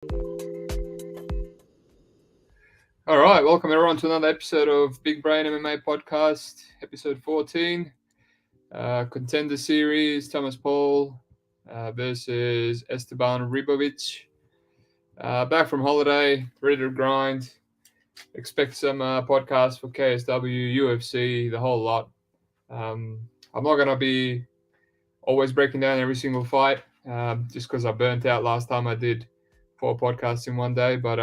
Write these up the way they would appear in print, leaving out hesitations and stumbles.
All right, welcome everyone to another episode of Big Brain MMA Podcast, episode 14. Contender series, Thomas Paull versus Esteban Ribovich. Back from holiday, ready to grind. Expect some podcasts for KSW, UFC, the whole lot. I'm not going to be always breaking down every single fight, just because I burnt out last time I did 4 podcasts in one day, but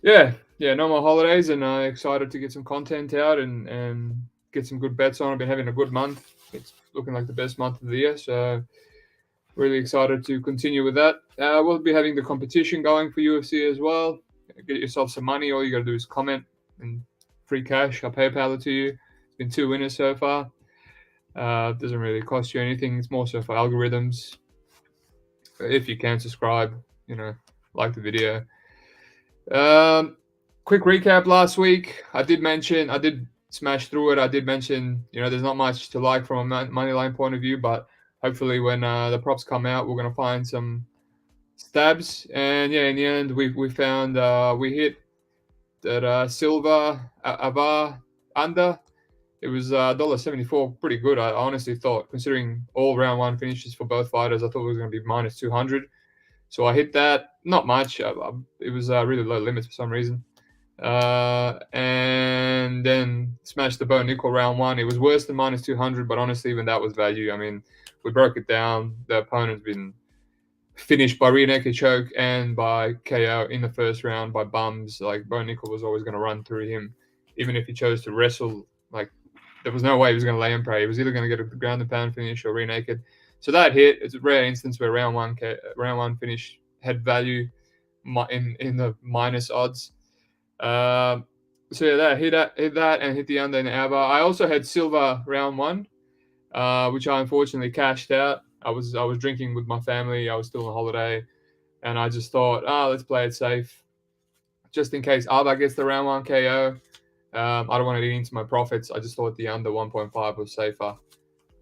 yeah, no more holidays, and excited to get some content out and get some good bets on. I've been having a good month. It's looking like the best month of the year, so really excited to continue with that. We'll be having the competition going for UFC as well. Get yourself some money. All you got to do is comment and free cash. I'll PayPal it to you. It's been 2 winners so far. It doesn't really cost you anything. It's more so for algorithms. If you can subscribe, like the video. Quick recap last week. I did smash through it. I did mention, there's not much to like from a money line point of view, but hopefully when the props come out, we're going to find some stabs. And yeah, in the end, we found, we hit that Silva Avar under. It was $1.74, pretty good. I honestly thought, considering all round one finishes for both fighters, I thought it was going to be minus 200. So I hit that, not much. It was really low limits for some reason. And then smashed the bone nickel round one. It was worse than minus 200, but honestly, even that was value. I mean, we broke it down. The opponent's been finished by rear naked choke and by KO in the first round by bums. Like, bone nickel was always going to run through him, even if he chose to wrestle. Like, there was no way he was going to lay and pray. He was either going to get a ground and pound finish or rear naked. So that hit. It's a rare instance where round one finish had value in the minus odds. So yeah, that hit that and hit the under in the hour. I also had Silva round one, which I unfortunately cashed out. I was drinking with my family. I was still on holiday, and I just thought, let's play it safe, just in case Alba gets the round one KO. I don't want to eat into my profits. I just thought the under 1.5 was safer.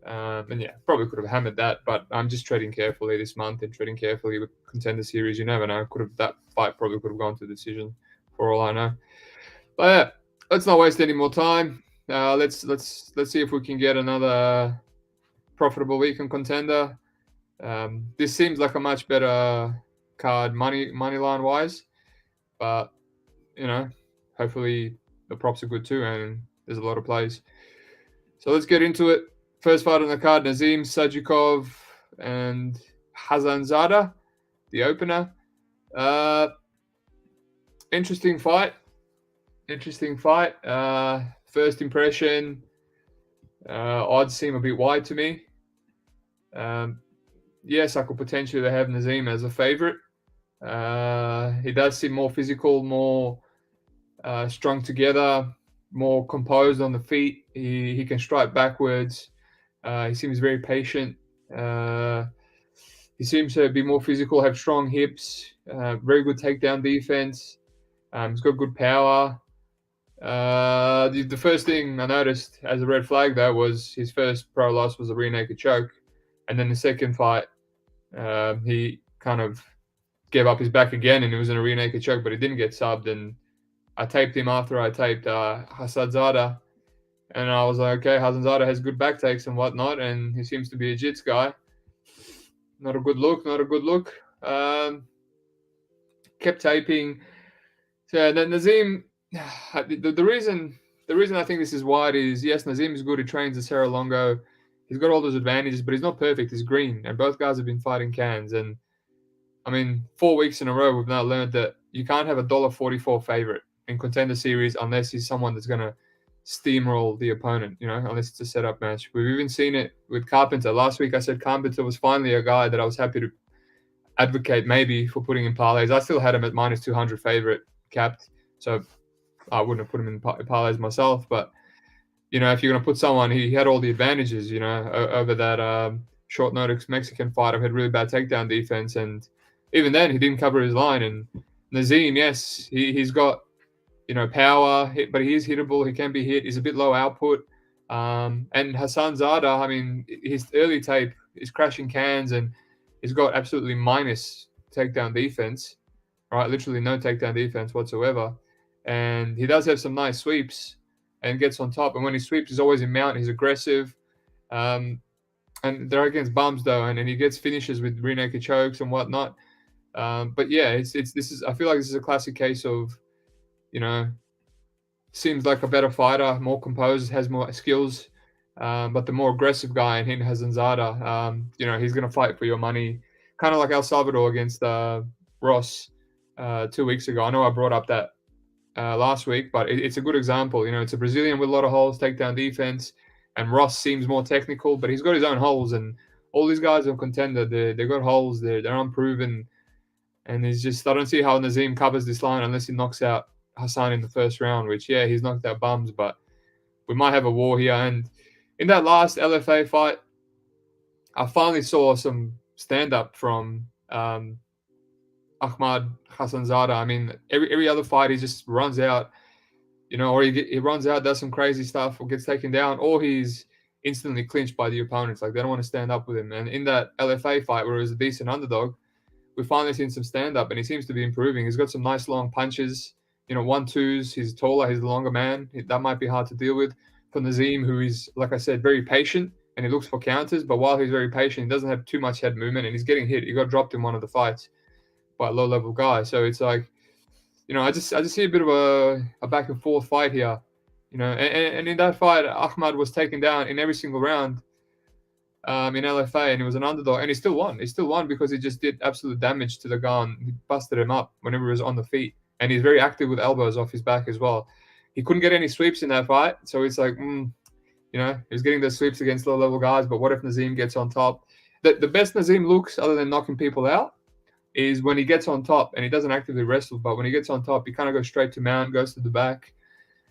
And yeah, probably could have hammered that, but I'm just trading carefully this month and trading carefully with contender series. You never know. That fight probably could have gone to decision, for all I know. But yeah, let's not waste any more time. Let's see if we can get another profitable week in contender. This seems like a much better card money line wise, but hopefully the props are good too, and there's a lot of plays. So let's get into it. First fight on the card, Nazim Sajikov and Hazanzada, the opener. Interesting fight. First impression, odds seem a bit wide to me. Yes, I could potentially have Nazim as a favorite. He does seem more physical, more strung together, more composed on the feet. He can strike backwards. He seems very patient. He seems to be more physical, have strong hips, very good takedown defense. He's got good power. The first thing I noticed as a red flag, though, was his first pro loss was a rear naked choke. And then the second fight, he kind of gave up his back again, and it was in a rear naked choke, but he didn't get subbed. And I taped him after I taped Hasanzada. And I was like, okay, Hasanzada has good back takes and whatnot, and he seems to be a jits guy. Not a good look. Kept taping. So then Nazim, the reason I think this is wide is, yes, Nazim is good. He trains at Serra-Longo. He's got all those advantages, but he's not perfect. He's green, and both guys have been fighting cans. And I mean, 4 weeks in a row, we've now learned that you can't have a $1.44 favorite in contender series unless he's someone that's going to steamroll the opponent, unless it's a setup match. We've even seen it with Carpenter. Last week I said Carpenter was finally a guy that I was happy to advocate maybe for putting in parlays. I still had him at minus 200 favorite capped, so I wouldn't have put him in parlays myself. But if you're going to put someone, he had all the advantages, over that short notice Mexican fighter who had really bad takedown defense, and even then he didn't cover his line. And Nazim, yes, he's got power, but he is hittable. He can be hit. He's a bit low output. And Hasanzada, I mean, his early tape is crashing cans, and he's got absolutely minus takedown defense, right? Literally no takedown defense whatsoever. And he does have some nice sweeps and gets on top. And when he sweeps, he's always in mount. He's aggressive. Um, and they're against bums though, and he gets finishes with rear naked chokes and whatnot. But yeah, it's this is I feel like this is a classic case of, you know, seems like a better fighter, more composed, has more skills. But the more aggressive guy in him has Zanzada. You know, he's going to fight for your money, kind of like El Salvador against Ross 2 weeks ago. I know I brought up that last week, but it's a good example. You know, it's a Brazilian with a lot of holes, takedown defense, and Ross seems more technical, but he's got his own holes. And all these guys are contender. They got holes. They're unproven, and it's just I don't see how Nazim covers this line unless he knocks out Hassan in the first round. Which he's knocked out bums, but we might have a war here. And in that last LFA fight, I finally saw some stand up from Ahmad Hassanzada. I mean, every other fight he just runs out, you know, or he runs out, does some crazy stuff, or gets taken down, or he's instantly clinched by the opponents. Like they don't want to stand up with him. And in that LFA fight where he was a decent underdog, we finally seen some stand up, and he seems to be improving. He's got some nice long punches, you know, 1-2s. He's taller, he's the longer man. That might be hard to deal with for Nazim, who is, like I said, very patient, and he looks for counters. But while he's very patient, he doesn't have too much head movement, and he's getting hit. He got dropped in one of the fights by a low-level guy. So it's like, you know, I just see a bit of a back and forth fight here, you know. And in that fight, Ahmad was taken down in every single round in LFA, and he was an underdog, and he still won. He still won because he just did absolute damage to the guy. And he busted him up whenever he was on the feet, and he's very active with elbows off his back as well. He couldn't get any sweeps in that fight, so it's like, you know, he was getting those sweeps against low-level guys, but what if Nazim gets on top? The best Nazim looks, other than knocking people out, is when he gets on top, and he doesn't actively wrestle, but when he gets on top, he kind of goes straight to mount, goes to the back.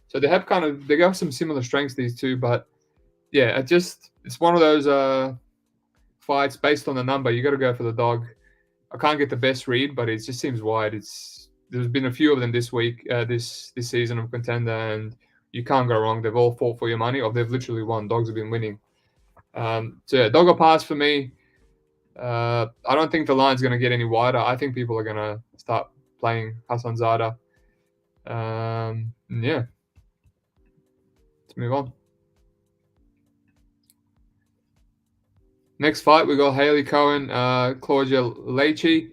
So they have some similar strengths, these two, but yeah, it's one of those fights based on the number. You got to go for the dog. I can't get the best read, but it just seems wide. There's been a few of them this week, this season of Contender, and you can't go wrong. They've all fought for your money, or they've literally won. Dogs have been winning. So yeah, dog or pass for me. I don't think the line's going to get any wider. I think people are going to start playing Hassanzada. Yeah. Let's move on. Next fight, we got Haley Cohen, Claudia Leite.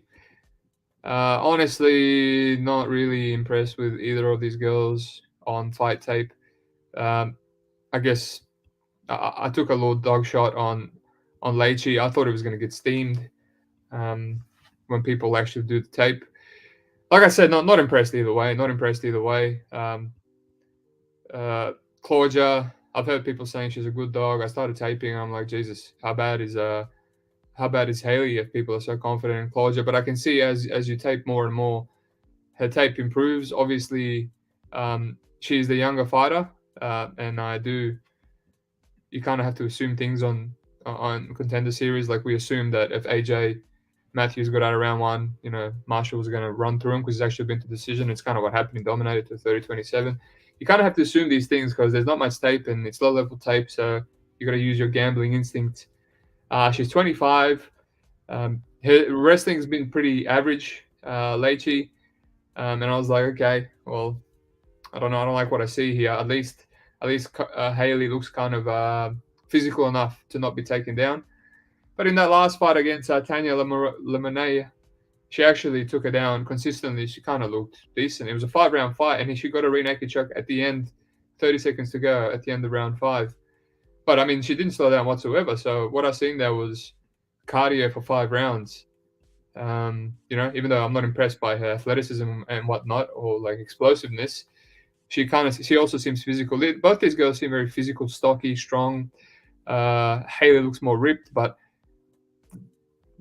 Honestly, not really impressed with either of these girls on fight tape. I guess I took a little dog shot on Leite. I thought it was going to get steamed when people actually do the tape. Like I said, not impressed either way. Not impressed either way. Claudia, I've heard people saying she's a good dog. I started taping. I'm like, Jesus, how bad is Haley if people are so confident in Claudia? But I can see as you tape more and more, her tape improves. Obviously, she's the younger fighter, and you kind of have to assume things on Contender Series. Like we assumed that if AJ Matthews got out of round one, you know, Marshall was going to run through him because he's actually been to decision. It's kind of what happened. He dominated to 30-27. You kind of have to assume these things because there's not much tape and it's low-level tape, so you got to use your gambling instinct. She's 25. Her wrestling's been pretty average lately, and I was like, okay, well, I don't know. I don't like what I see here. At least Haley looks kind of physical enough to not be taken down. But in that last fight against Tanya Lemonnier, she actually took her down consistently. She kind of looked decent. It was a 5-round fight, and she got a rear naked choke at the end, 30 seconds to go at the end of round 5. But, I mean, she didn't slow down whatsoever. So what I seen there was cardio for 5 rounds. You know, even though I'm not impressed by her athleticism and whatnot or, like, explosiveness, she also seems physical. Both these girls seem very physical, stocky, strong. Haley looks more ripped, but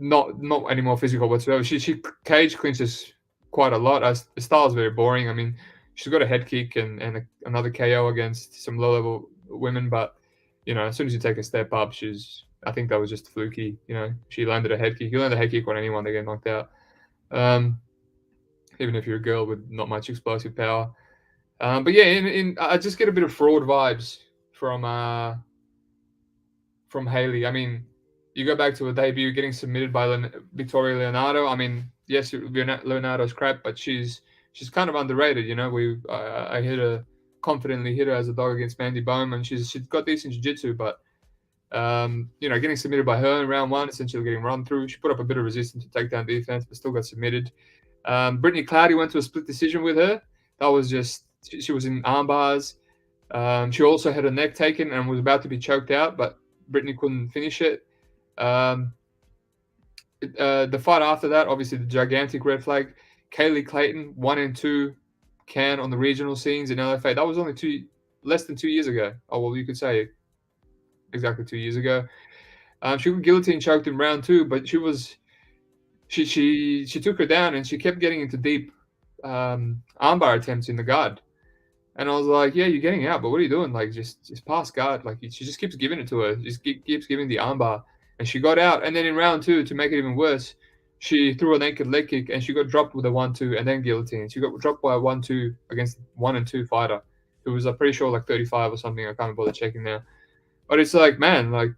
not any more physical whatsoever. She cage clinches quite a lot. The style's very boring. I mean, she's got a head kick and another KO against some low-level women, but, you know, as soon as you take a step up, I think that was just fluky. You know, she landed a head kick. You land a head kick on anyone, they get knocked out. Even if you're a girl with not much explosive power. But yeah, I just get a bit of fraud vibes from Haley. I mean, You go back to a debut getting submitted by Victoria Leonardo. I mean, yes, Leonardo's crap, but she's kind of underrated. You know, I confidently hit her as a dog against Mandy Bowman. She's got decent jiu-jitsu, but getting submitted by her in round one, essentially getting run through. She put up a bit of resistance to takedown defense, but still got submitted. Brittany Cloudy went to a split decision with her. That was just she was in arm bars. She also had her neck taken and was about to be choked out, but Brittany couldn't finish it. The fight after that, obviously the gigantic red flag. Kaylee Clayton, 1 and 2 can on the regional scenes in LFA. That was only less than 2 years ago. Oh, well, you could say exactly 2 years ago. She got guillotine choked in round 2, but she took her down and she kept getting into deep armbar attempts in the guard. And I was like, yeah, you're getting out, but what are you doing? Like, just pass guard. Like, she just keeps giving it to her. Just keeps giving the armbar. And she got out. And then in round 2, to make it even worse, she threw a naked leg kick and she got dropped with a 1-2 and then guillotine. She got dropped by a 1-2 against 1 and 2 fighter who was, I'm pretty sure, like 35 or something. I can't bother checking now. But it's like, man, like,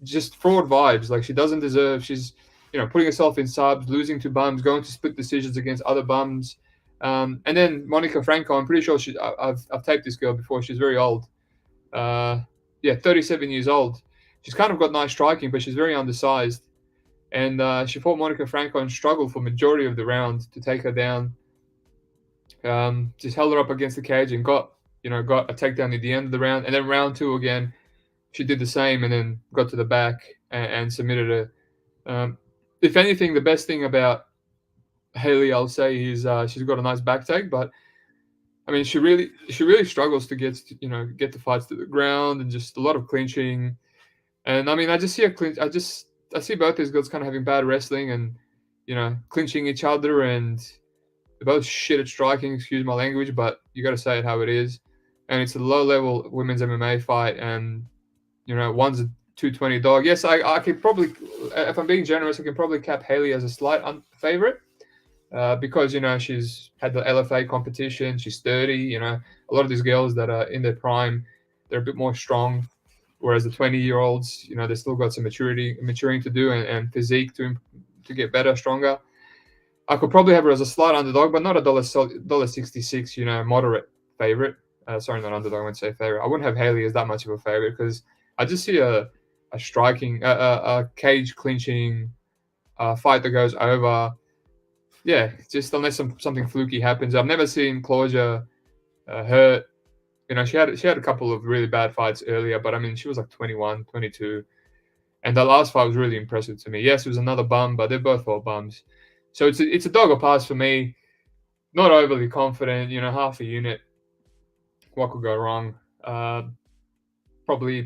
just fraud vibes. Like, she doesn't deserve. She's, putting herself in subs, losing to bums, going to split decisions against other bums. And then Monica Franco, I'm pretty sure I've taped this girl before. She's very old. 37 years old. She's kind of got nice striking, but she's very undersized. And she fought Monica Franco and struggled for majority of the round to take her down. Just held her up against the cage and got a takedown at the end of the round. And then round 2 again, she did the same and then got to the back and submitted her. If anything, the best thing about Haley, I'll say, is she's got a nice back take, but I mean, she really struggles to get the fights to the ground and just a lot of clinching. And I mean, I just see I see both these girls kind of having bad wrestling and clinching each other, and they're both shit at striking. Excuse my language, but you got to say it how it is. And it's a low-level women's MMA fight, and one's a 220 dog. Yes, I could probably, if I'm being generous, I can probably cap Haley as a slight favorite. Because she's had the LFA competition, she's 30. A lot of these girls that are in their prime, they're a bit more strong, whereas the 20-year-olds, they still got some maturing to do and physique to get better, stronger. I could probably have her as a slight underdog, but not a $1.66, moderate favorite. Sorry, not underdog. I wouldn't say favorite. I wouldn't have Haley as that much of a favorite because I just see a striking, a cage clinching fight that goes over. Yeah, just unless something fluky happens. I've never seen Claudia hurt. She had a couple of really bad fights earlier, but I mean, she was like 21, 22. And the last fight was really impressive to me. Yes, it was another bum, but they're both all bums. So it's a dog or pass for me. Not overly confident, half a unit. What could go wrong? Probably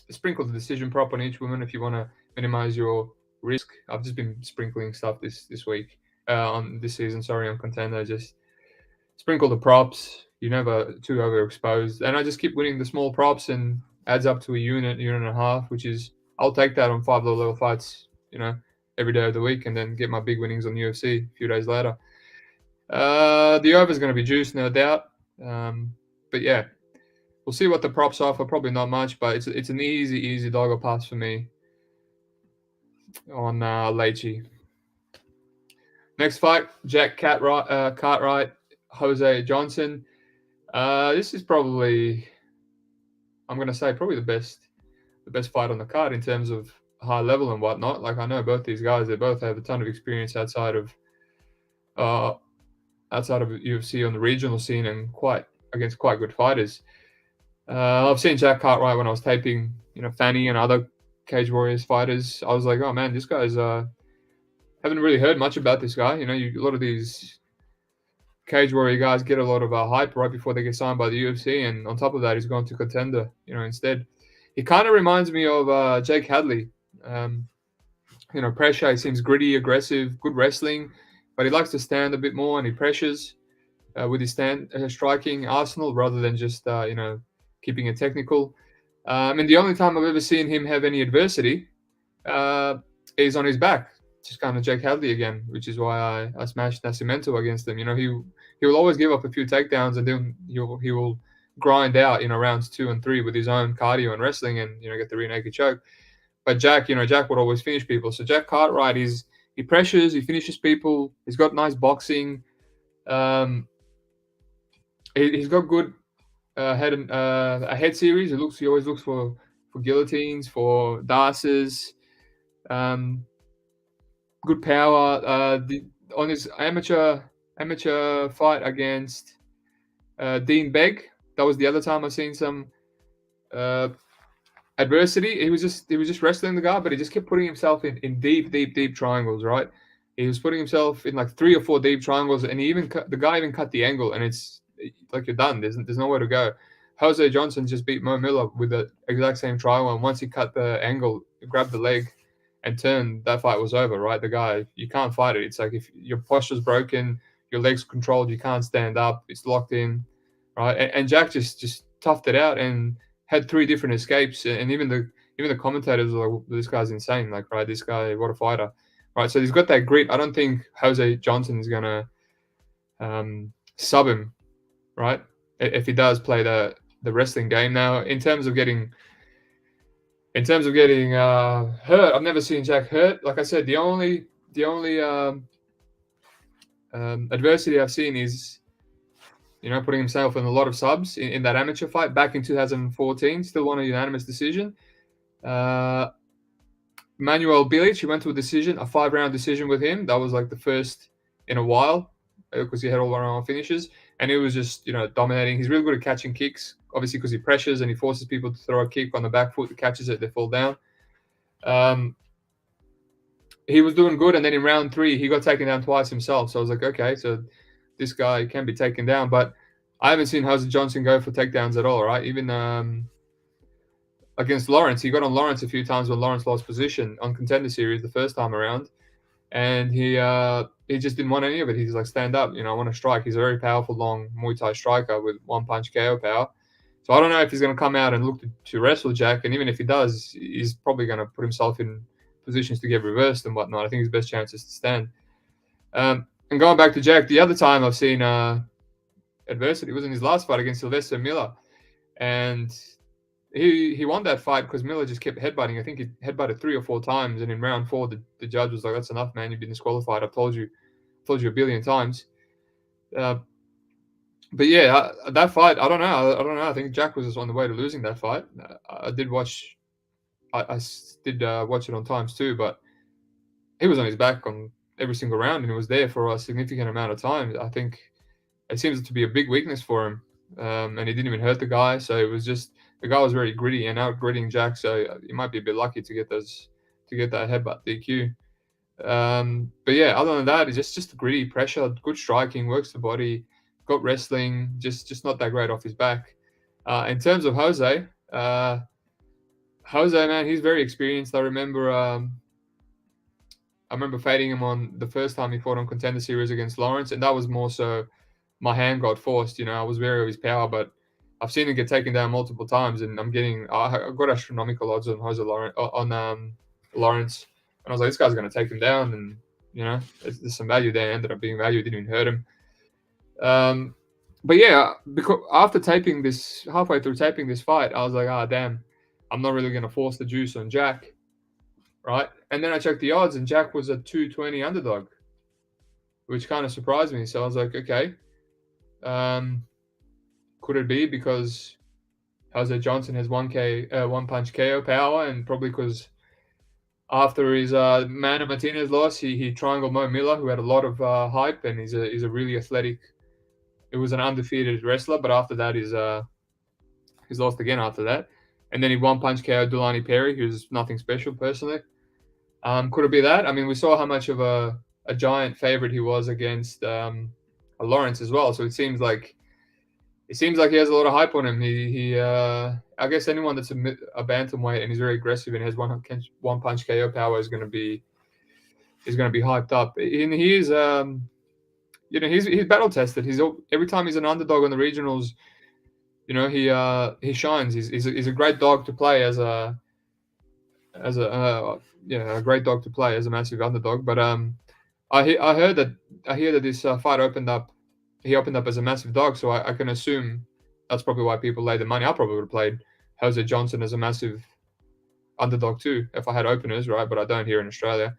sprinkle the decision prop on each woman if you want to minimize your risk. I've just been sprinkling stuff this week on this season. Sorry, on Contender. Just sprinkle the props. You're never too overexposed, and I just keep winning the small props and adds up to a unit and a half, which is I'll take that on 5 low-level fights, every day of the week, and then get my big winnings on UFC a few days later. The over is going to be juiced, no doubt. But yeah, we'll see what the props offer. Probably not much, but it's an easy dog or pass for me on Leitchi. Next fight, Jack Cartwright, Jose Johnson. This is probably, I'm going to say, probably the best fight on the card in terms of high level and whatnot. Like, I know both these guys, they both have a ton of experience outside of UFC on the regional scene and against quite good fighters. I've seen Jack Cartwright when I was taping, Fanny and other Cage Warriors fighters. I was like, oh man, this guy's haven't really heard much about this guy. A lot of these Cage Warrior guys get a lot of hype right before they get signed by the UFC, and on top of that, he's gone to Contender, instead. He kind of reminds me of Jake Hadley. Pressure, he seems gritty, aggressive, good wrestling, but he likes to stand a bit more and he pressures with his striking arsenal rather than just, keeping it technical. And the only time I've ever seen him have any adversity is on his back. Just kind of Jake Hadley again, which is why I smashed Nascimento against him. He will always give up a few takedowns and then he will grind out, rounds 2 and 3 with his own cardio and wrestling and, get the rear naked choke. But Jack, Jack would always finish people. So Jack Cartwright, he pressures, he finishes people. He's got nice boxing. He's got good a head series. He always looks for guillotines, for darces. Good power. On his amateur fight against Dean Begg, that was the other time I've seen some adversity. He was just wrestling the guy, but he just kept putting himself in deep triangles. Right, he was putting himself in like 3 or 4 deep triangles, and the guy even cut the angle, and it's like you're done. There's nowhere to go. Jose Johnson just beat Mo Miller with the exact same triangle, and once he cut the angle, grabbed the leg, and turned, that fight was over. Right, the guy, you can't fight it. It's like if your posture's broken, your legs controlled, you can't stand up. It's locked in, right? And Jack just toughed it out and had 3 different escapes, and even the commentators were like, "This guy's insane!" Like, right, this guy, what a fighter, right? So he's got that grit. I don't think Jose Johnson is gonna sub him, right? If he does play the wrestling game. Now, in terms of getting hurt, I've never seen Jack hurt. Like I said, the only adversity I've seen is, putting himself in a lot of subs in that amateur fight back in 2014. Still won a unanimous decision. Manuel Bilic, he went to a 5-round decision with him. That was like the first in a while because he had all around finishes, and he was just dominating. He's really good at catching kicks, obviously because he pressures and he forces people to throw a kick on the back foot, catches it, they fall down. He was doing good, and then in round 3 he got taken down twice himself. So I was like, okay, so this guy can be taken down, but I haven't seen Jose Johnson go for takedowns at all, right? Even against Lawrence, he got on Lawrence a few times when Lawrence lost position on Contender Series the first time around, and he just didn't want any of it. He's like, stand up, I want to strike. He's a very powerful, long Muay Thai striker with one-punch KO power. So I don't know if he's going to come out and look to wrestle Jack, and even if he does, he's probably going to put himself in positions to get reversed and whatnot. I think his best chance is to stand. And going back to Jack, the other time I've seen adversity was in his last fight against Sylvester Miller, and he won that fight because Miller just kept headbutting. I think he headbutted 3 or 4 times, and in round 4, the judge was like, "That's enough, man. You've been disqualified. I've told you a billion times." But yeah, that fight, I don't know. I think Jack was just on the way to losing that fight. I did watch. I did watch it on times too, but he was on his back on every single round, and he was there for a significant amount of time. I think it seems to be a big weakness for him, and he didn't even hurt the guy. So it was just the guy was very gritty and out gritting Jack. So he might be a bit lucky to get that headbutt DQ. But yeah, other than that, it's just gritty pressure, good striking, works the body, got wrestling, just not that great off his back. In terms of Jose, man, he's very experienced. I remember fighting him on the first time he fought on Contender Series against Lawrence, and that was more so my hand got forced. I was wary of his power, but I've seen him get taken down multiple times, and I got astronomical odds on Lawrence, and I was like, this guy's going to take him down, and there's some value there. Ended up being value. It didn't even hurt him. But yeah, because halfway through taping this fight, I was like, damn, I'm not really going to force the juice on Jack, right? And then I checked the odds, and Jack was a 220 underdog, which kind of surprised me. So I was like, okay, could it be because Jose Johnson has one-punch KO power, and probably because after his Manny Martinez loss, he triangled Mo Miller, who had a lot of hype, and he's a really athletic. It was an undefeated wrestler, but after that, he's lost again after that. And then he one-punch KO Dulani Perry, who's nothing special personally. Could it be that? I mean, we saw how much of a giant favorite he was against Lawrence as well. So it seems like he has a lot of hype on him. I guess anyone that's a bantamweight and he's very aggressive and has one-punch KO power is going to be hyped up. And he is, he's battle tested. Every time he's an underdog on the regionals, he shines. He's a great dog to play as a great dog to play as a massive underdog. But I hear that this fight opened up. He opened up as a massive dog, so I can assume that's probably why people laid the money. I probably would have played Jose Johnson as a massive underdog too if I had openers, right? But I don't here in Australia.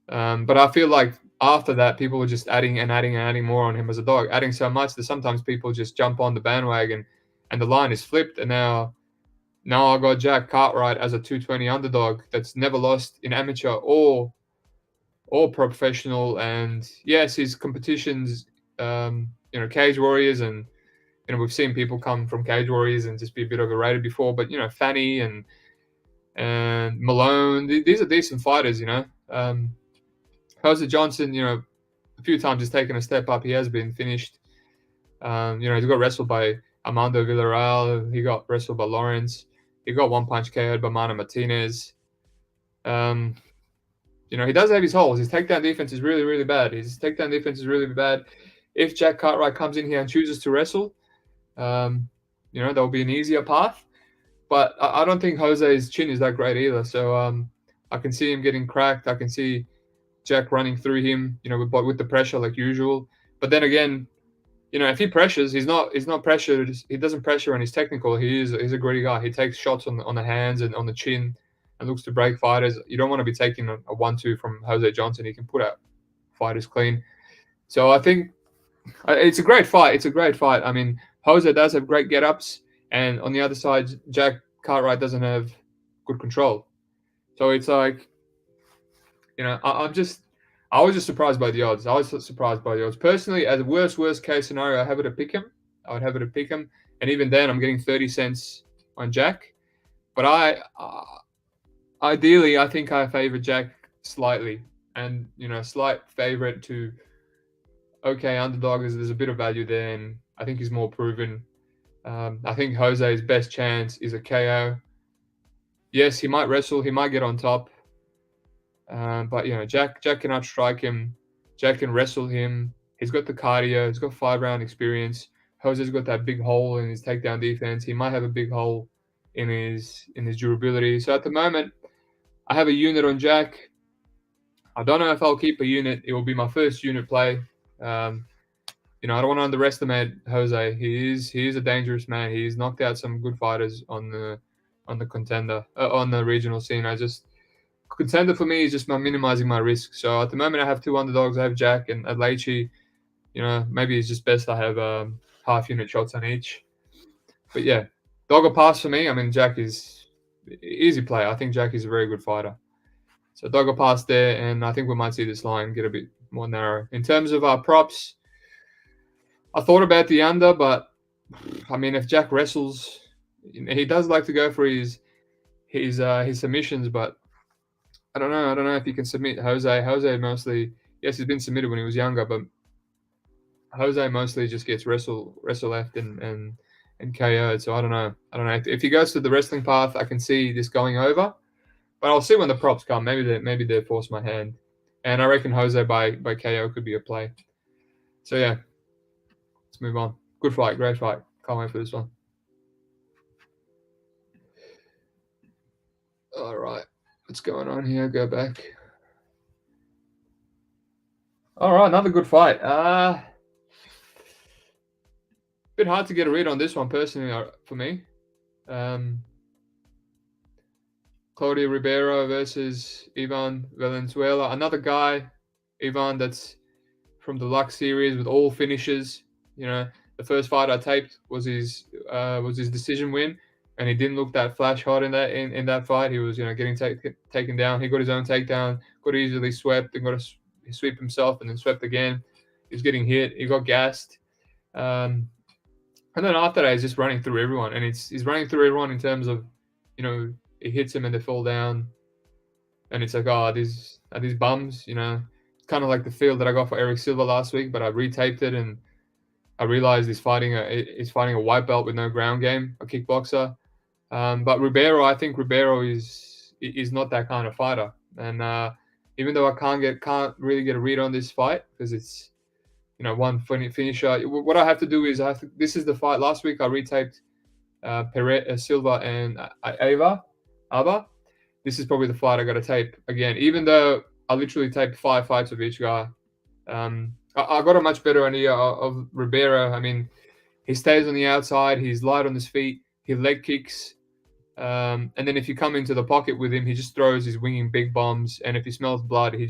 But I feel like after that, people were just adding and adding and adding more on him as a dog, adding so much that sometimes people just jump on the bandwagon, and the line is flipped. And now I got Jack Cartwright as a 220 underdog that's never lost in amateur or professional. And yes, his competitions, Cage Warriors, and we've seen people come from Cage Warriors and just be a bit overrated before. But Fanny and Malone, these are decent fighters. Jose Johnson, a few times he's taken a step up. He has been finished. He got wrestled by Armando Villarreal. He got wrestled by Lawrence. He got one punch KO'd by Mana Martinez. He does have his holes. His takedown defense is really, really bad. If Jack Cartwright comes in here and chooses to wrestle, there'll be an easier path. But I don't think Jose's chin is that great either. So I can see him getting cracked. I can see Jack running through him, with the pressure like usual. But then again, if he pressures, he's not pressured. He doesn't pressure on his technical. He's a gritty guy. He takes shots on the hands and on the chin and looks to break fighters. You don't want to be taking a 1-2 from Jose Johnson. He can put out fighters clean. So I think it's a great fight. I mean, Jose does have great get-ups, and on the other side, Jack Cartwright doesn't have good control. So it's like, I was just surprised by the odds. Personally, as a worst case scenario, I would have it to pick him. And even then, I'm getting 30 cents on Jack. But ideally, I think I favor Jack slightly. And, slight favorite to, okay, underdog, there's a bit of value there. And I think he's more proven. I think Jose's best chance is a KO. Yes, he might wrestle. He might get on top. But Jack can outstrike him. Jack can wrestle him. He's got the cardio. He's got 5-round experience. Jose's got that big hole in his takedown defense. He might have a big hole in his durability. So at the moment, I have a unit on Jack. I don't know if I'll keep a unit. It will be my first unit play. I don't want to underestimate Jose. He is a dangerous man. He's knocked out some good fighters on the contender on the regional scene. Contender for me is just minimizing my risk. So at the moment, I have 2 underdogs. I have Jack and Leachy. Maybe it's just best I have half unit shots on each. But yeah, dog or pass for me. I mean, Jack is easy play. I think Jack is a very good fighter. So dog or pass there, and I think we might see this line get a bit more narrow. In terms of our props, I thought about the under, but I mean, if Jack wrestles, he does like to go for his submissions, but I don't know if he can submit Jose. Jose mostly, yes, he's been submitted when he was younger, but Jose mostly just gets wrestle left and KO'd. So I don't know. If he goes to the wrestling path, I can see this going over, but I'll see when the props come. Maybe they force my hand, and I reckon Jose by KO could be a play. So yeah, let's move on. Good fight, great fight. Can't wait for this one. All right. What's going on here? Go back. All right, another good fight. Bit hard to get a read on this one personally for me. Claudia Ribeiro versus Ivan Valenzuela. Another guy, Ivan, that's from the Lux series with all finishes. The first fight I taped was his decision win, and he didn't look that flash hot in that fight. He was getting taken down. He got his own takedown, got easily swept, and got to sweep himself, and then swept again. He was getting hit. He got gassed. And then after that, he's just running through everyone, and he's running through everyone in terms of, it hits him and they fall down, and it's like, oh, are these bums? It's kind of like the feel that I got for Eric Silva last week, but I retaped it and I realized he's fighting a white belt with no ground game, a kickboxer. But Ribeiro, I think Ribeiro is not that kind of fighter, and even though I can't really get a read on this fight because it's one finisher. What I have to do is this is the fight. Last week I retaped Silva and Ava. This is probably the fight I got to tape again, even though I literally taped 5 fights of each guy. I got a much better idea of Ribeiro. I mean, He stays on the outside. He's light on his feet. He leg kicks. And then if you come into the pocket with him, he just throws his winging big bombs. And if he smells blood, he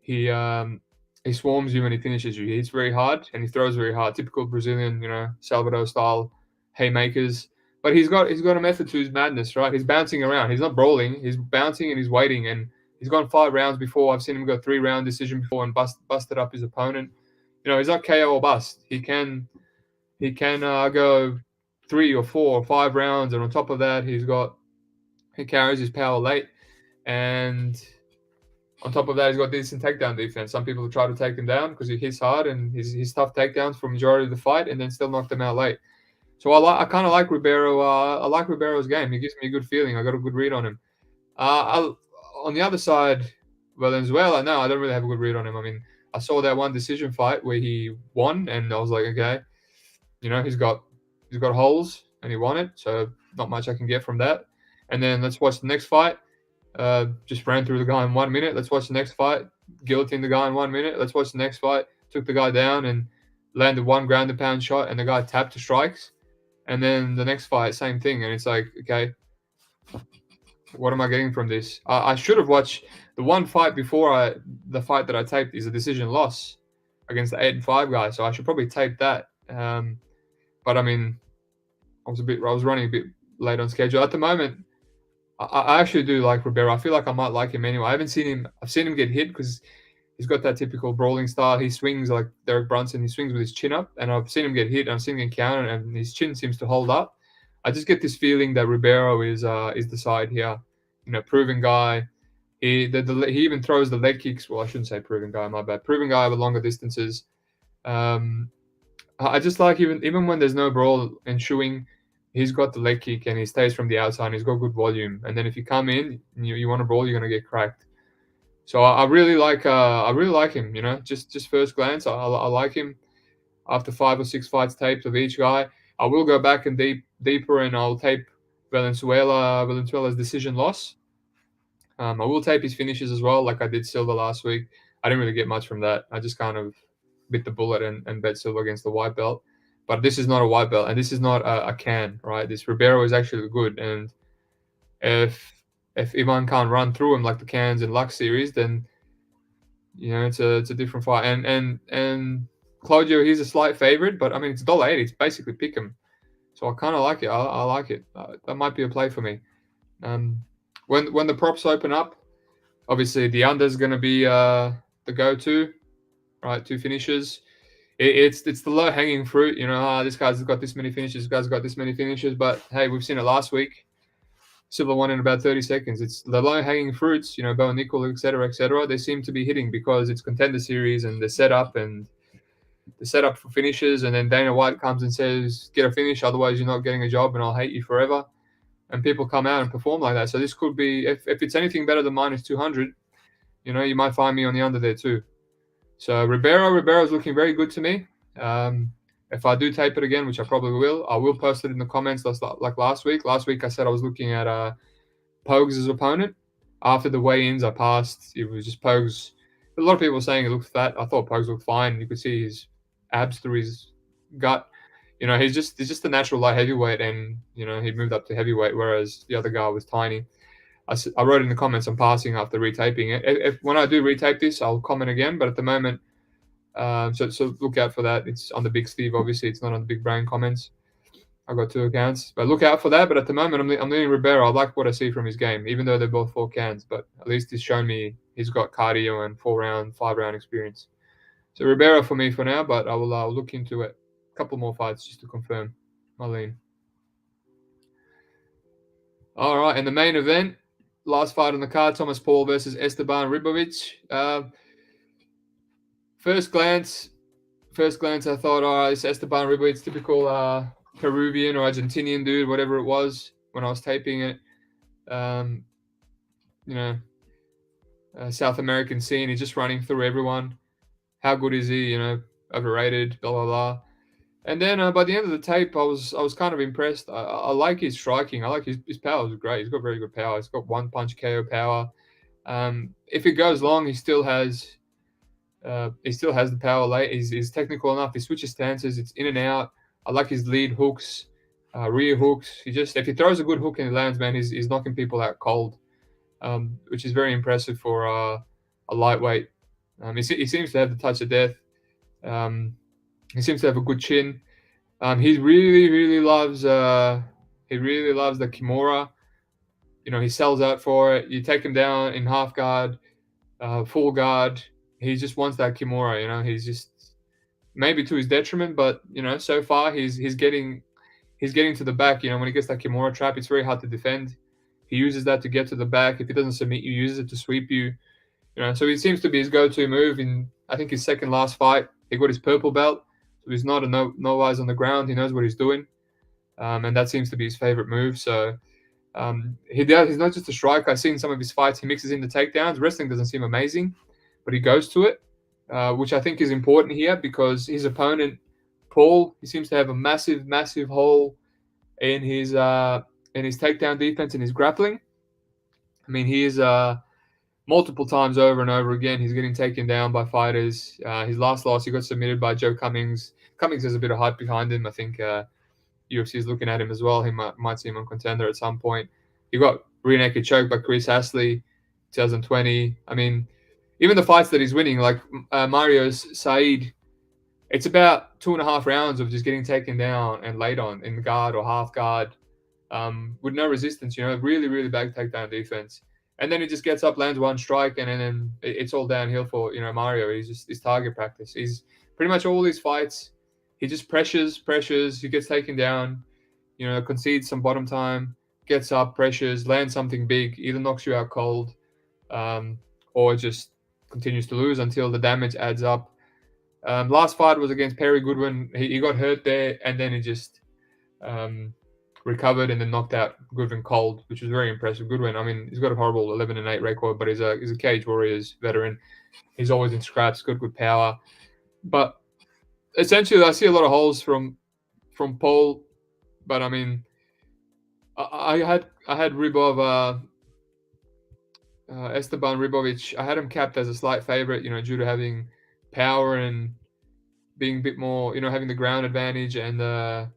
he swarms you and he finishes you. He hits very hard and he throws very hard. Typical Brazilian, Salvador style haymakers. But he's got a method to his madness, right? He's bouncing around. He's not brawling. He's bouncing and he's waiting. And he's gone 5 rounds before. I've seen him go 3-round decision before and busted up his opponent. He's not KO or bust. He can go 3 or 4 or 5 rounds, and on top of that, he carries his power late, and on top of that, he's got decent takedown defense. Some people try to take him down because he hits hard and he's tough takedowns for majority of the fight, and then still knock them out late. So I kind of like Ribeiro. I like Ribeiro's game. He gives me a good feeling. I got a good read on him. On the other side, Valenzuela, no, I don't really have a good read on him. I mean, I saw that one decision fight where he won, and I was like, okay, he's got holes, and he won it, so not much I can get from that. And then let's watch the next fight. Just ran through the guy in 1 minute. Let's watch the next fight. Guillotined the guy in 1 minute. Let's watch the next fight. Took the guy down and landed 1 ground and pound shot, and the guy tapped to strikes. And then the next fight, same thing. And it's like, okay, what am I getting from this? I should have watched the one fight before the fight that I taped is a decision loss against the 8-5 guy. So I should probably tape that. But I mean, I was running a bit late on schedule. At the moment, I actually do like Ribeiro. I feel like I might like him anyway. I've seen him get hit because he's got that typical brawling style. He swings like Derek Brunson. He swings with his chin up, and I've seen him get hit. And I've seen him get countered, and his chin seems to hold up. I just get this feeling that Ribeiro is the side here. Proven guy. He even throws the leg kicks. Well, I shouldn't say proven guy. My bad. Proven guy with longer distances. I just like even when there's no brawl and shoeing, he's got the leg kick and he stays from the outside. And he's got good volume. And then if you come in and you want to brawl, you're gonna get cracked. So I really like him. Just first glance, I like him. After 5 or 6 fights taped of each guy, I will go back and deeper, and I'll tape Valenzuela's decision loss. I will tape his finishes as well, like I did Silva last week. I didn't really get much from that. I just kind of bit the bullet and bet Silva against the white belt. But this is not a white belt, and this is not a can, right? This Ribeiro is actually good, and if Ivan can't run through him like the cans in Lux series, then it's a different fight. And Claudia, he's a slight favorite, but I mean it's $1.80. It's basically pick him. So I kind of like it. I like it. That might be a play for me. When the props open up, obviously the under is going to be the go-to, right? 2 finishes. It's the low-hanging fruit. This guy's got this many finishes. This guy's got this many finishes. But hey, we've seen it last week. Silva won in about 30 seconds. It's the low-hanging fruits, Bo Nickel, etc., they seem to be hitting because it's contender series and the setup for finishes. And then Dana White comes and says, get a finish, otherwise you're not getting a job and I'll hate you forever. And people come out and perform like that. So this could be, if it's anything better than minus 200, you might find me on the under there too. So Ribeiro's looking very good to me. If I do tape it again, which I probably will, I will post it in the comments like last week. Last week I said I was looking at Pogues' opponent. After the weigh-ins, I passed. It was just Pogues. A lot of people were saying he looked fat. I thought Pogues looked fine. You could see his abs through his gut. He's just a natural light heavyweight, and he moved up to heavyweight, whereas the other guy was tiny. I wrote in the comments I'm passing after retaping it. If when I do retape this, I'll comment again. But at the moment, so look out for that. It's on the Big Steve, obviously. It's not on the Big Brain comments. I've got 2 accounts, but look out for that. But at the moment, I'm leaning Ribeiro. I like what I see from his game, even though they're both 4 cans. But at least he's shown me he's got cardio and 4-round, 5-round experience. So Ribeiro for me for now, but I'll look into it. A couple more fights just to confirm my lean. All right, and the main event, last fight on the card, Thomas Paull versus Esteban Ribovich. First glance, I thought, all right, it's Esteban Ribovich, typical Peruvian or Argentinian dude, whatever it was when I was taping it. South American scene. He's just running through everyone. How good is he? Overrated, blah, blah, blah. And then by the end of the tape, I was kind of impressed. I like his striking. I like his power is great. He's got very good power. He's got 1-punch KO power. If it goes long, he still has the power late. He's technical enough. He switches stances. It's in and out. I like his lead hooks, rear hooks. If he throws a good hook and it lands, man, he's knocking people out cold, which is very impressive for a lightweight. He seems to have the touch of death. He seems to have a good chin. He really loves the Kimura. He sells out for it. You take him down in half guard, full guard. He just wants that Kimura. He's just maybe to his detriment, but so far he's getting to the back. When he gets that Kimura trap, it's very hard to defend. He uses that to get to the back. If he doesn't submit you, he uses it to sweep you. So it seems to be his go-to move. In I think his second last fight, he got his purple belt, so he's not a no eyes on the ground. He knows what he's doing, and that seems to be his favorite move. So he's not just a striker. I've seen some of his fights. He mixes in the takedowns. Wrestling doesn't seem amazing, but he goes to it, which I think is important here because his opponent, Paull, he seems to have a massive hole in his takedown defense and his grappling. I mean, he is multiple times over and over again, he's getting taken down by fighters. His last loss, he got submitted by Joe Cummings. Cummings has a bit of hype behind him. I think UFC is looking at him as well. He might see him on Contender at some point. He got rear naked choked by Chris Hasley, 2020. I mean, even the fights that he's winning, like Mario's Saeed, it's about 2.5 rounds of just getting taken down and laid on in the guard or half guard with no resistance. Really bad takedown defense. And then he just gets up, lands one strike, and then it's all downhill for Mario. He's just his target practice. He's pretty much all these fights. He just pressures. He gets taken down, concedes some bottom time, gets up, pressures, lands something big, either knocks you out cold, or just continues to lose until the damage adds up. Last fight was against Perry Goodwin. He got hurt there, and then he just recovered and then knocked out Goodwin cold, which was very impressive. Goodwin, I mean, he's got a horrible 11-8 record, but he's a Cage Warriors veteran. He's always in scraps, got good power. But essentially, I see a lot of holes from Paull. But I mean, I had Esteban Ribovich. I had him capped as a slight favorite, due to having power and being a bit more, having the ground advantage and the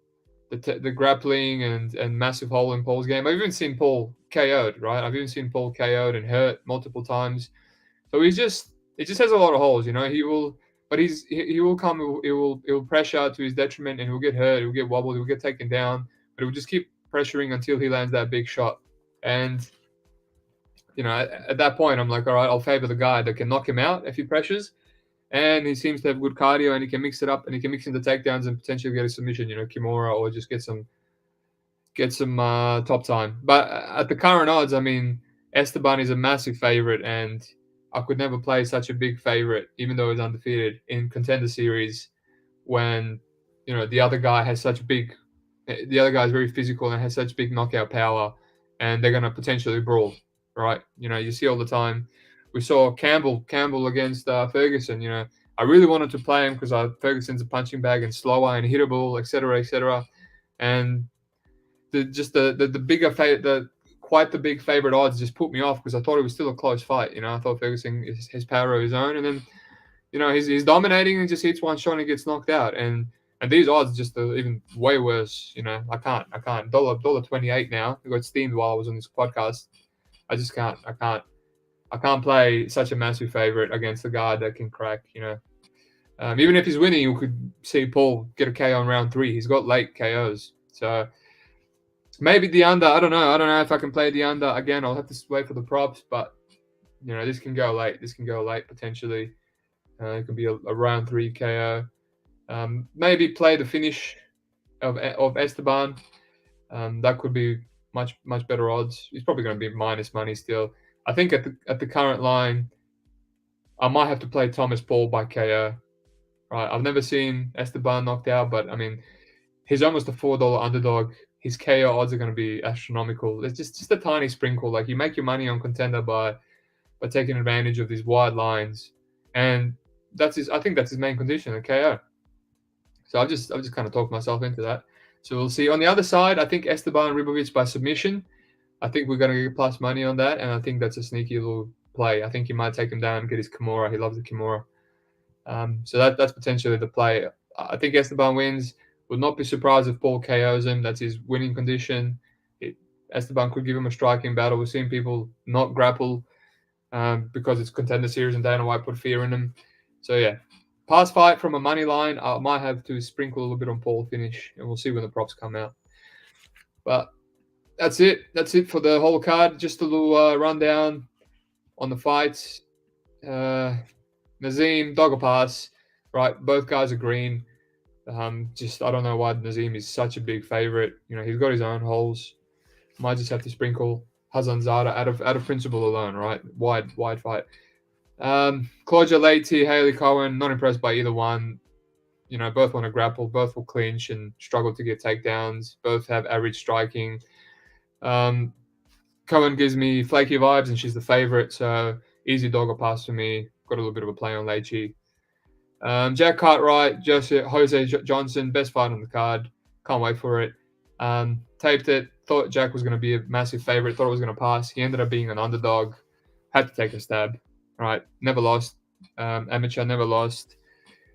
grappling and massive hole in Paull's game. I've even seen Paull KO'd, right? I've even seen Paull KO'd and hurt multiple times. So it just has a lot of holes, He will pressure to his detriment and he'll get hurt, he'll get wobbled, he'll get taken down, but he'll just keep pressuring until he lands that big shot. And at that point, I'm like, all right, I'll favor the guy that can knock him out if he pressures. And he seems to have good cardio, and he can mix it up, and he can mix in the takedowns and potentially get a submission, Kimura, or just get some top time. But at the current odds, I mean, Esteban is a massive favorite, and I could never play such a big favorite, even though he's undefeated in Contender Series, when the other guy is very physical and has such big knockout power, and they're going to potentially brawl, right? You see all the time. We saw Campbell against Ferguson. I really wanted to play him because Ferguson's a punching bag and slower and hittable, etc. And quite the big favorite odds just put me off because I thought it was still a close fight. I thought Ferguson has power of his own, and then he's dominating and just hits one shot and gets knocked out. And these odds just are even way worse. I can't. $1.28 now. I got steamed while I was on this podcast. I just can't. I can't play such a massive favorite against a guy that can crack, Even if he's winning, you could see Paull get a KO in round 3. He's got late KOs. So maybe the under. I don't know if I can play the under. Again, I'll have to wait for the props. But, this can go late. Potentially. It could be a round 3 KO. Maybe play the finish of Esteban. That could be much better odds. He's probably going to be minus money still. I think at the current line, I might have to play Thomas Paull by KO. Right, I've never seen Esteban knocked out, but I mean, he's almost a $4 underdog. His KO odds are going to be astronomical. It's just a tiny sprinkle. Like you make your money on Contender by taking advantage of these wide lines, and I think that's his main condition, a KO. So I've just kind of talked myself into that. So we'll see. On the other side, I think Esteban Ribovich by submission. I think we're going to get plus money on that, and I think that's a sneaky little play. I think he might take him down and get his Kimura. He loves the Kimura. So that's potentially the play. I think Esteban wins. Would not be surprised if Paull KOs him. That's his winning condition. Esteban could give him a striking battle. We've seen people not grapple because it's contender series and Dana White put fear in him. So yeah, past fight from a money line. I might have to sprinkle a little bit on Paull finish, and we'll see when the props come out. But that's it. That's it for the whole card. Just a little rundown on the fights. Nazim, dog or pass. Right, both guys are green. Just I don't know why Nazim is such a big favorite. He's got his own holes. Might just have to sprinkle Hazanzada out of principle alone, right? Wide fight. Claudia Leite, Haley Cohen, not impressed by either one. Both want to grapple, both will clinch and struggle to get takedowns. Both have average striking. Cohen gives me flaky vibes, and she's the favorite, so easy dog or pass for me. Got a little bit of a play on Leite. Jack Cartwright, Jose Johnson, best fight on the card. Can't wait for it. Taped it. Thought Jack was going to be a massive favorite. Thought it was going to pass. He ended up being an underdog. Had to take a stab. Right. Never lost. Amateur never lost.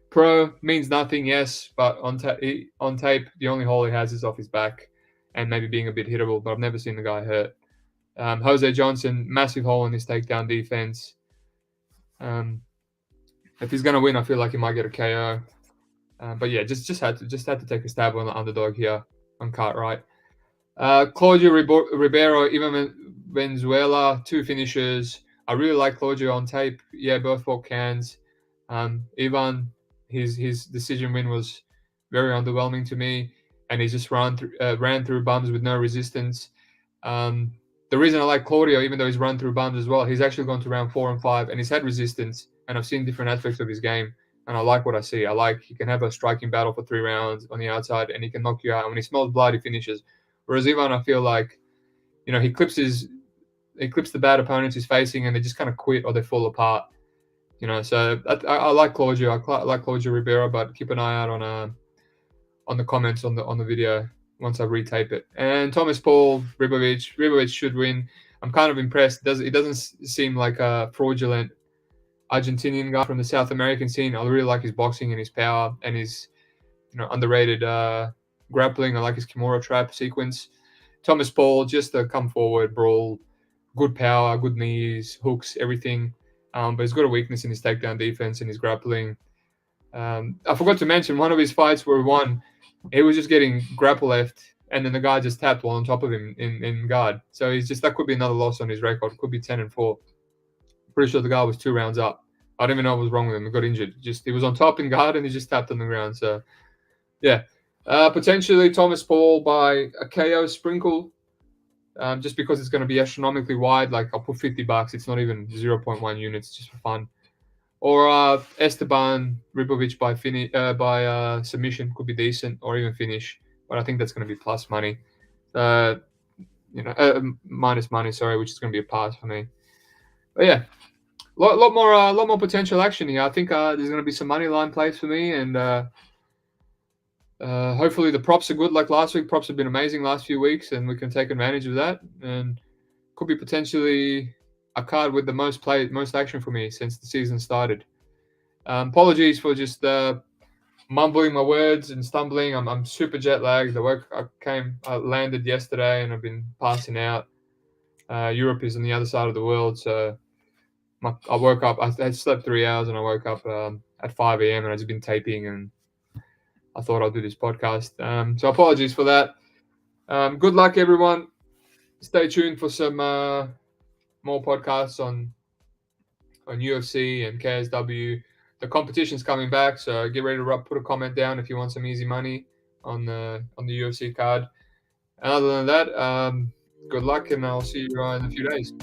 Pro means nothing, yes, but on tape, the only hole he has is off his back and maybe being a bit hittable, but I've never seen the guy hurt. Jose Johnson, massive hole in his takedown defense. If he's going to win, I feel like he might get a KO. But yeah, just had to take a stab on the underdog here on Cartwright. Claudia Ribeiro, even Valenzuela, 2 finishers. I really like Claudia on tape. Yeah, both fork hands. Ivan, his decision win was very underwhelming to me, and he just ran through bums with no resistance. The reason I like Claudio, even though he's run through bums as well, he's actually gone to round 4 and 5, and he's had resistance, and I've seen different aspects of his game, and I like what I see. I like he can have a striking battle for 3 rounds on the outside, and he can knock you out. And when he smells blood, he finishes. Whereas Ivan, I feel like, he clips the bad opponents he's facing, and they just kind of quit or they fall apart. So I like Claudia. I like Claudia Ribeiro, but keep an eye out on the comments on the video once I retape it. And Thomas Paull, Ribovich. Ribovich should win. I'm kind of impressed. It doesn't seem like a fraudulent Argentinian guy from the South American scene. I really like his boxing and his power and his underrated grappling. I like his Kimura trap sequence. Thomas Paull, just a come forward brawl, good power, good knees, hooks, everything. But he's got a weakness in his takedown defense and his grappling. I forgot to mention one of his fights where he won. He was just getting grapple left, and then the guy just tapped while on top of him in guard. So that could be another loss on his record. It could be 10-4. Pretty sure the guy was 2 rounds up. I don't even know what was wrong with him. He got injured. He was on top in guard and he just tapped on the ground. So, yeah. Potentially Thomas Paull by a KO sprinkle, just because it's going to be astronomically wide. Like, I'll put $50. It's not even 0.1 units, just for fun. Or Esteban Ribovich by submission could be decent, or even finish. But I think that's going to be plus money. Minus money, sorry, which is going to be a pass for me. But yeah, a lot more potential action here. I think there's going to be some money line plays for me, and hopefully the props are good like last week. Props have been amazing last few weeks, and we can take advantage of that. And could be potentially a card with the most action for me since the season started. Apologies for just mumbling my words and stumbling. I'm super jet lagged. I landed yesterday, and I've been passing out. Europe is on the other side of the world, so I woke up. I had slept 3 hours, and I woke up at 5 a.m. and I've just been taping, and I thought I'd do this podcast. So apologies for that. Good luck, everyone. Stay tuned for some more podcasts on UFC and KSW. The competition's coming back, so get ready to put a comment down if you want some easy money on the UFC card. And other than that, good luck, and I'll see you in a few days.